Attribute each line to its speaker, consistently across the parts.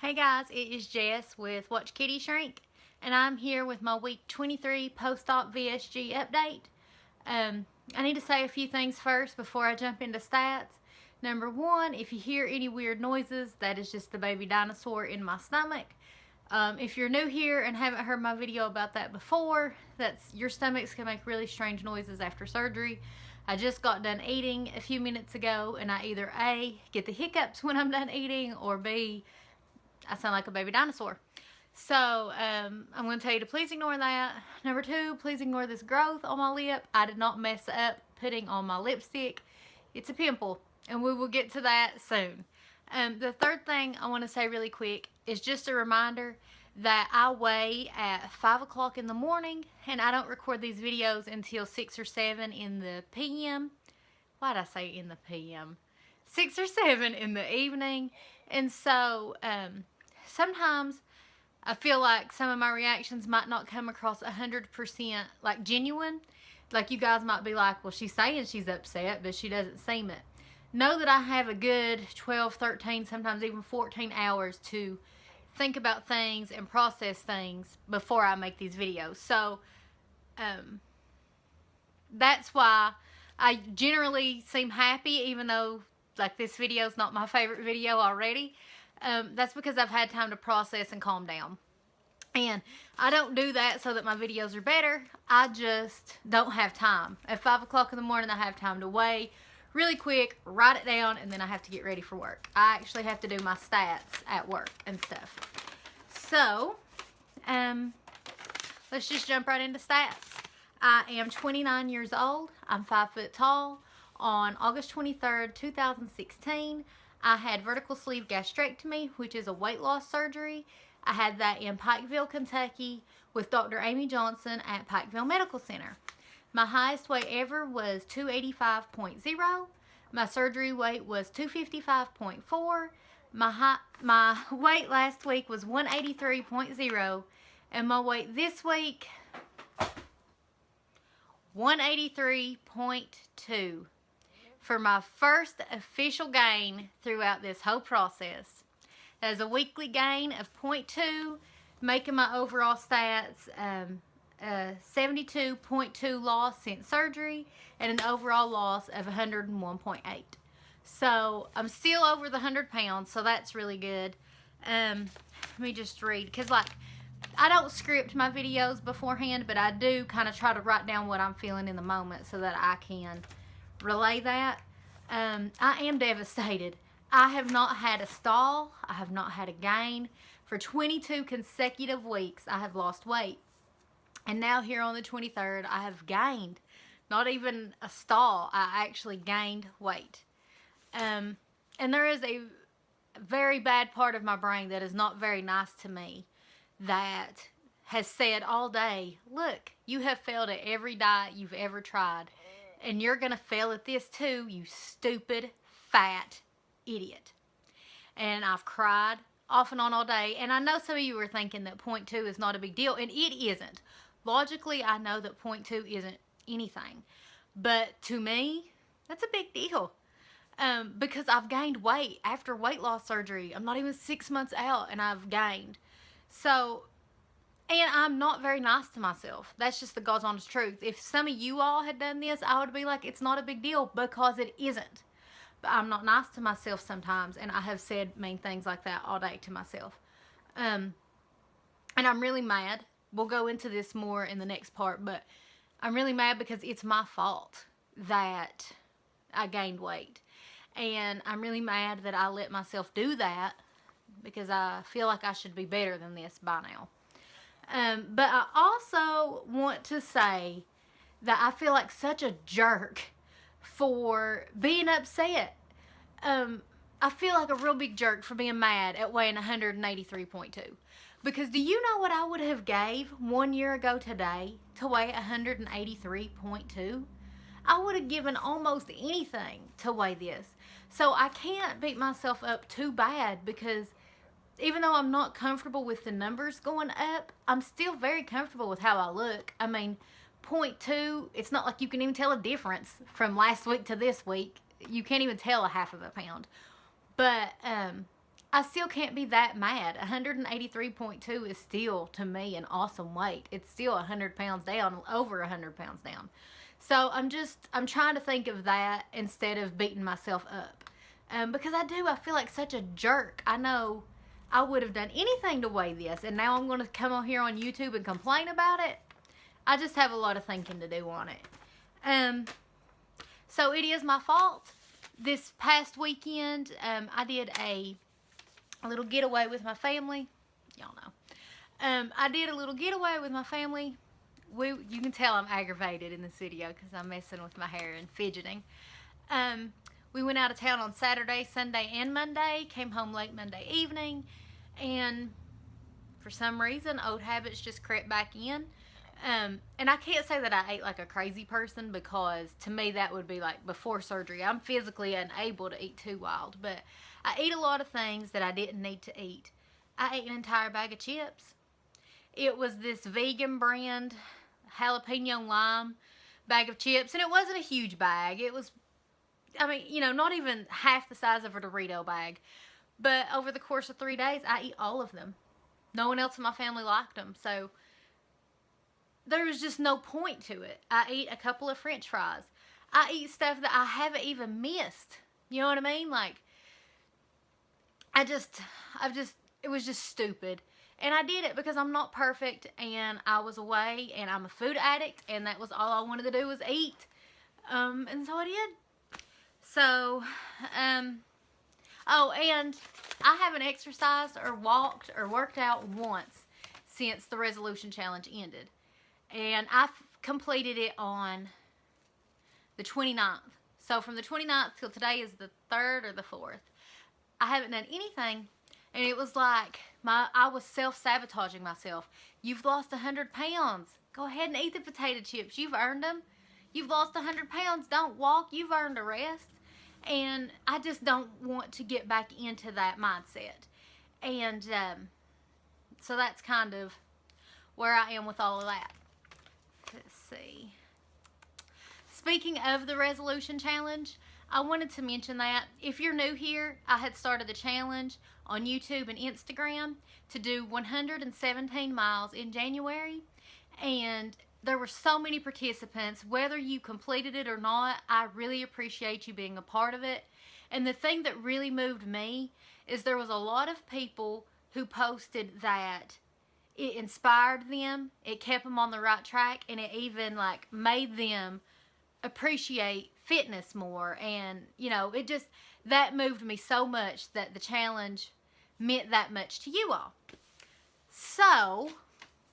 Speaker 1: Hey guys, it is Jess with WatchKittyShrink, and I'm here with my week 23 post-op VSG update. I need to say a few things first before I jump into stats. Number one, if you hear any weird noises, that is just the baby dinosaur in my stomach. If you're new here and haven't heard my video about that before, that's your stomachs can make really strange noises after surgery. I just got done eating a few minutes ago, and I either A, get the hiccups when I'm done eating, or B, I sound like a baby dinosaur. So, I'm going to tell you to please ignore that. Number two, please ignore this growth on my lip. I did not mess up putting on my lipstick. It's a pimple, and we will get to that soon. The third thing I want to say really quick is just a reminder that I weigh at 5 o'clock in the morning, and I don't record these videos until 6 or 7 in the p.m. Why'd I say in the p.m.? 6 or 7 in the evening. And so, sometimes I feel like some of my reactions might not come across 100% like genuine. Like you guys might be like, well, she's saying she's upset, but she doesn't seem it. Know that I have a good 12, 13, sometimes even 14 hours to think about things and process things before I make these videos. So, that's why I generally seem happy, even though like this video is not my favorite video already. That's because I've had time to process and calm down. And I don't do that so that my videos are better. I just don't have time. At 5 o'clock in the morning, I have time to weigh really quick, write it down, and then I have to get ready for work. I actually have to do my stats at work and stuff. So, let's just jump right into stats. I am 29 years old. I'm 5 foot tall. On August 23rd, 2016, I had vertical sleeve gastrectomy, which is a weight loss surgery. I had that in Pikeville, Kentucky with Dr. Amy Johnson at Pikeville Medical Center. My highest weight ever was 285.0. My surgery weight was 255.4. My weight last week was 183.0. And my weight this week, 183.2. For my first official gain throughout this whole process. That is a weekly gain of 0.2, making my overall stats 72.2 loss since surgery and an overall loss of 101.8. So I'm still over the 100 pounds, so that's really good. Let me just read, because like I don't script my videos beforehand, but I do kind of try to write down what I'm feeling in the moment so that I can relay that. I am devastated. I have not had a stall. I have not had a gain. For 22 consecutive weeks, I have lost weight. And now here on the 23rd, I have gained. Not even a stall. I actually gained weight. And there is a very bad part of my brain that is not very nice to me that has said all day, look, you have failed at every diet you've ever tried. And you're going to fail at this too, you stupid, fat idiot. And I've cried off and on all day. And I know some of you are thinking that 0.2 is not a big deal. And it isn't. Logically, I know that 0.2 isn't anything. But to me, that's a big deal. Because I've gained weight after weight loss surgery. I'm not even 6 months out and I've gained. So, and I'm not very nice to myself. That's just the God's honest truth. If some of you all had done this, I would be like, it's not a big deal, because it isn't. But I'm not nice to myself sometimes, and I have said mean things like that all day to myself. And I'm really mad. We'll go into this more in the next part, but I'm really mad because it's my fault that I gained weight. And I'm really mad that I let myself do that, because I feel like I should be better than this by now. But I also want to say that I feel like such a jerk for being upset. I feel like a real big jerk for being mad at weighing 183.2. Because do you know what I would have gave 1 year ago today to weigh 183.2? I would have given almost anything to weigh this. So I can't beat myself up too bad, because even though I'm not comfortable with the numbers going up, I'm still very comfortable with how I look. I mean, 0.2, it's not like you can even tell a difference from last week to this week. You can't even tell a half of a pound. But I still can't be that mad. 183.2 is still, to me, an awesome weight. It's still 100 pounds down, over 100 pounds down. So I'm trying to think of that instead of beating myself up. Because I feel like such a jerk. I know I would have done anything to weigh this, and now I'm going to come on here on YouTube and complain about it. I just have a lot of thinking to do on it. So it is my fault. This past weekend, I did a little getaway with my family. Y'all know. I did a little getaway with my family. You can tell I'm aggravated in this video because I'm messing with my hair and fidgeting. We went out of town on Saturday, Sunday, and Monday. Came home late Monday evening. And for some reason, old habits just crept back in. And I can't say that I ate like a crazy person, because to me that would be like before surgery. I'm physically unable to eat too wild. But I ate a lot of things that I didn't need to eat. I ate an entire bag of chips. It was this vegan brand jalapeno lime bag of chips, and it wasn't a huge bag. It was, I mean, you know, not even half the size of a Dorito bag. But over the course of 3 days, I eat all of them. No one else in my family liked them, so there was just no point to it. I eat a couple of French fries. I eat stuff that I haven't even missed. You know what I mean? Like, it was just stupid. And I did it because I'm not perfect, and I was away, and I'm a food addict, and that was all I wanted to do was eat. And so I did. So, oh, and I haven't exercised or walked or worked out once since the resolution challenge ended. And I completed it on the 29th. So from the 29th till today is the 3rd or the 4th. I haven't done anything. And it was like, I was self-sabotaging myself. You've lost 100 pounds. Go ahead and eat the potato chips. You've earned them. You've lost 100 pounds. Don't walk. You've earned a rest. And I just don't want to get back into that mindset. And so that's kind of where I am with all of that. Let's see. Speaking of the resolution challenge, I wanted to mention that if you're new here, I had started the challenge on YouTube and Instagram to do 117 miles in January, and there were so many participants. Whether you completed it or not, I really appreciate you being a part of it. And the thing that really moved me is there was a lot of people who posted that it inspired them, it kept them on the right track, and it even like made them appreciate fitness more. And you know, it just, that moved me so much that the challenge meant that much to you all. So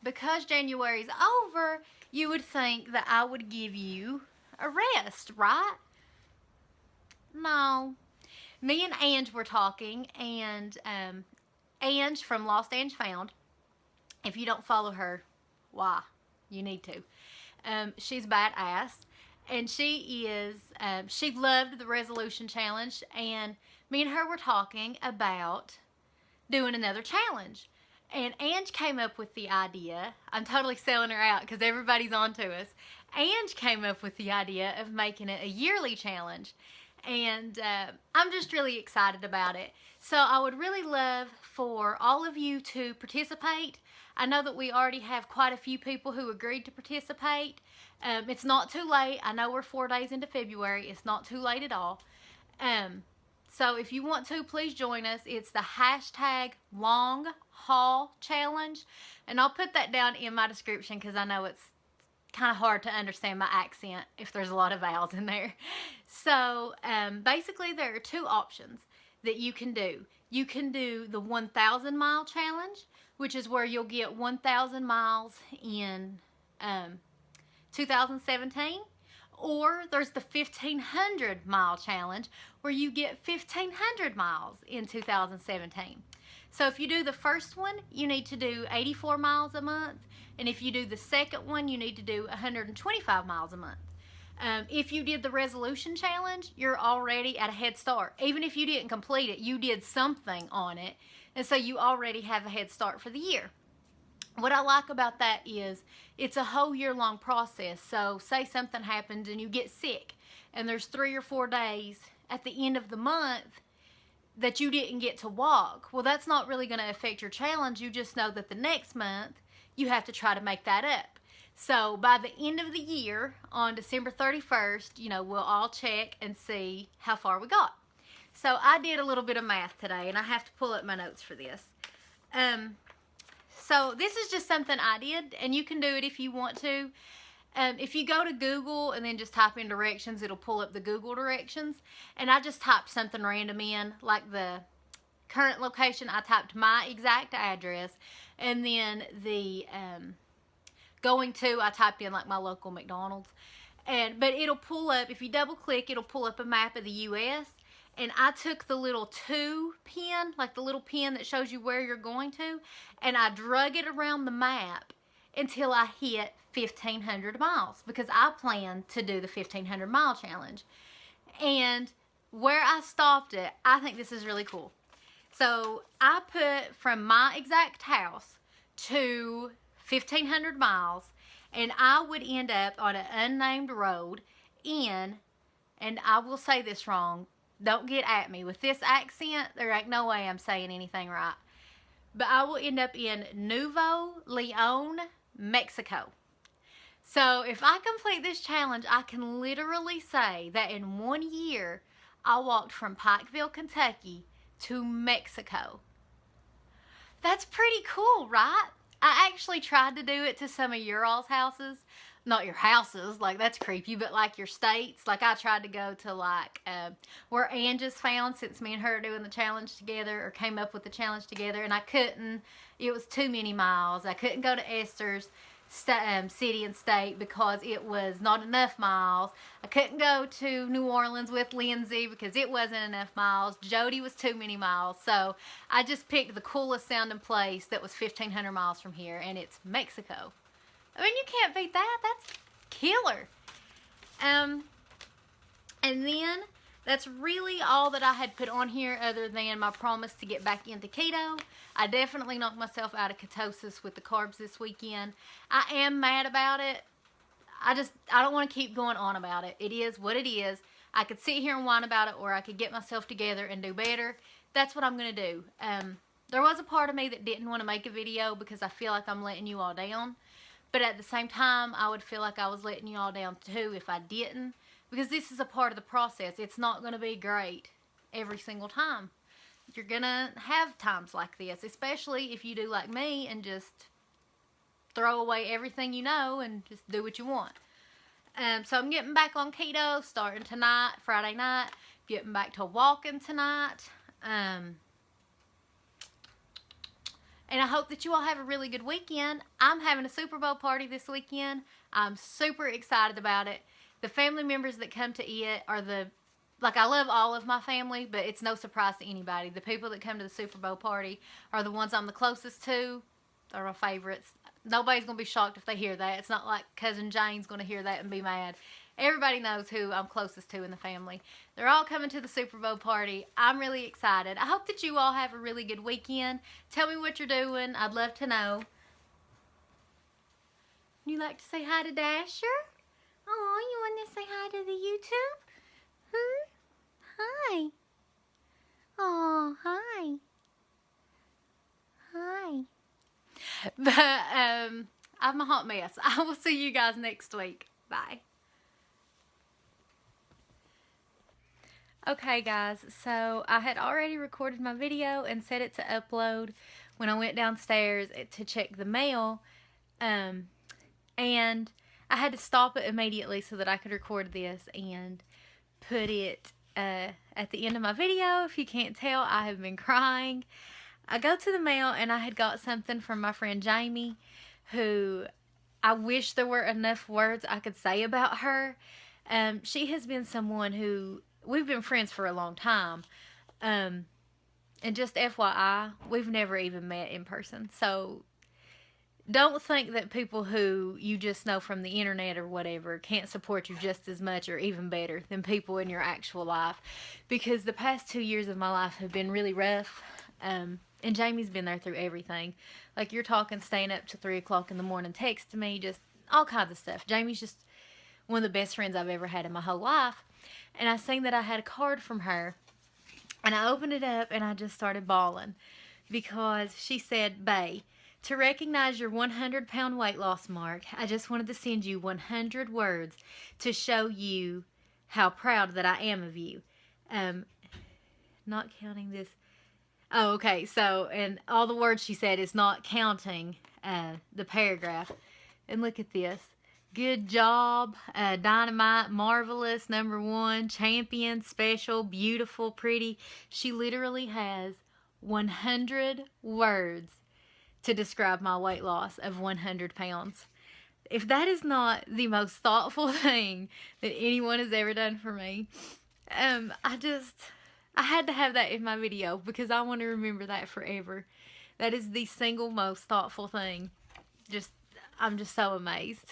Speaker 1: because January's over, you would think that I would give you a rest, right? No. Me and Ange were talking, and Ange from Lost Ange Found, if you don't follow her, why? You need to. She's badass. And she loved the resolution challenge, and me and her were talking about doing another challenge. And Ange came up with the idea, I'm totally selling her out because everybody's on to us. Ange came up with the idea of making it a yearly challenge. And I'm just really excited about it. So I would really love for all of you to participate. I know that we already have quite a few people who agreed to participate. It's not too late. I know we're 4 days into February. It's not too late at all. So if you want to, please join us. It's the hashtag long haul challenge. And I'll put that down in my description because I know it's kind of hard to understand my accent if there's a lot of vowels in there. So basically there are 2 options that you can do. You can do the 1,000 mile challenge, which is where you'll get 1,000 miles in 2017. Or there's the 1,500 mile challenge where you get 1,500 miles in 2017. So if you do the first one, you need to do 84 miles a month. And if you do the second one, you need to do 125 miles a month. If you did the resolution challenge, you're already at a head start. Even if you didn't complete it, you did something on it. And so you already have a head start for the year. What I like about that is it's a whole year-long process. So say something happens and you get sick, and there's 3 or 4 days at the end of the month that you didn't get to walk. Well, that's not really going to affect your challenge. You just know that the next month you have to try to make that up. So by the end of the year, on December 31st, you know, we'll all check and see how far we got. So I did a little bit of math today, and I have to pull up my notes for this. So this is just something I did, and you can do it if you want to. If you go to Google and then just type in directions, it'll pull up the Google directions. And I just typed something random in, like the current location. I typed my exact address, and then the going to, I typed in like my local McDonald's. But it'll pull up, if you double click, it'll pull up a map of the U.S. And I took the little 2 pin, like the little pin that shows you where you're going to, and I drug it around the map until I hit 1,500 miles, because I plan to do the 1,500 mile challenge. And where I stopped it, I think this is really cool. So I put from my exact house to 1,500 miles, and I would end up on an unnamed road in, and I will say this wrong, don't get at me. With this accent, there ain't no way I'm saying anything right. But I will end up in Nuevo Leon, Mexico. So if I complete this challenge, I can literally say that in 1 year, I walked from Pikeville, Kentucky to Mexico. That's pretty cool, right? I actually tried to do it to some of your all's houses. Not your houses, like that's creepy, but like your states. Like I tried to go to like where Ann just found, since me and her are doing the challenge together, or came up with the challenge together, and I couldn't. It was too many miles. I couldn't go to Esther's city and state because it was not enough miles. I couldn't go to New Orleans with Lindsay because it wasn't enough miles. Jody was too many miles. So I just picked the coolest sounding place that was 1,500 miles from here, and it's Mexico. I mean, you can't beat that. That's killer. And then that's really all that I had put on here, other than my promise to get back into keto. I definitely knocked myself out of ketosis with the carbs this weekend. I am mad about it. I don't want to keep going on about it. It is what it is. I could sit here and whine about it, or I could get myself together and do better. That's what I'm going to do. There was a part of me that didn't want to make a video because I feel like I'm letting you all down. But at the same time, I would feel like I was letting you all down too if I didn't. Because this is a part of the process. It's not going to be great every single time. You're going to have times like this, especially if you do like me and just throw away everything you know and just do what you want. So I'm getting back on keto starting tonight, Friday night. Getting back to walking tonight. And I hope that you all have a really good weekend. I'm having a Super Bowl party this weekend. I'm super excited about it. The family members that come to it are I love all of my family, but it's no surprise to anybody. The people that come to the Super Bowl party are the ones I'm the closest to. They're my favorites. Nobody's going to be shocked if they hear that. It's not like Cousin Jane's going to hear that and be mad. Everybody knows who I'm closest to in the family. They're all coming to the Super Bowl party. I'm really excited. I hope that you all have a really good weekend. Tell me what you're doing. I'd love to know. You like to say hi to Dasher? Oh, you want to say hi to the YouTube? Hi. Oh, hi. Hi. But I'm a hot mess. I will see you guys next week. Bye. Okay guys, so I had already recorded my video and set it to upload when I went downstairs to check the mail, and I had to stop it immediately so that I could record this and put it at the end of my video. If you can't tell, I have been crying. I go to the mail and I had got something from my friend Jamie, who I wish there were enough words I could say about her. She has been someone who, we've been friends for a long time, and just FYI, we've never even met in person. So don't think that people who you just know from the internet or whatever can't support you just as much or even better than people in your actual life, because the past 2 years of my life have been really rough. And Jamie's been there through everything. Like, you're talking staying up to 3 o'clock in the morning, texting me, just all kinds of stuff. Jamie's just one of the best friends I've ever had in my whole life. And I seen that I had a card from her, And I opened it up and I just started bawling because she said, "Bae, to recognize your 100-pound weight loss mark, I just wanted to send you 100 words to show you how proud that I am of you." Not counting this. Oh, okay. So, and all the words she said is not counting the paragraph. And look at this. Good job, dynamite, marvelous, number one, champion, special, beautiful, pretty. She literally has 100 words to describe my weight loss of 100 pounds. If that is not the most thoughtful thing that anyone has ever done for me, I had to have that in my video because I want to remember that forever. That is the single most thoughtful thing. I'm just so amazed.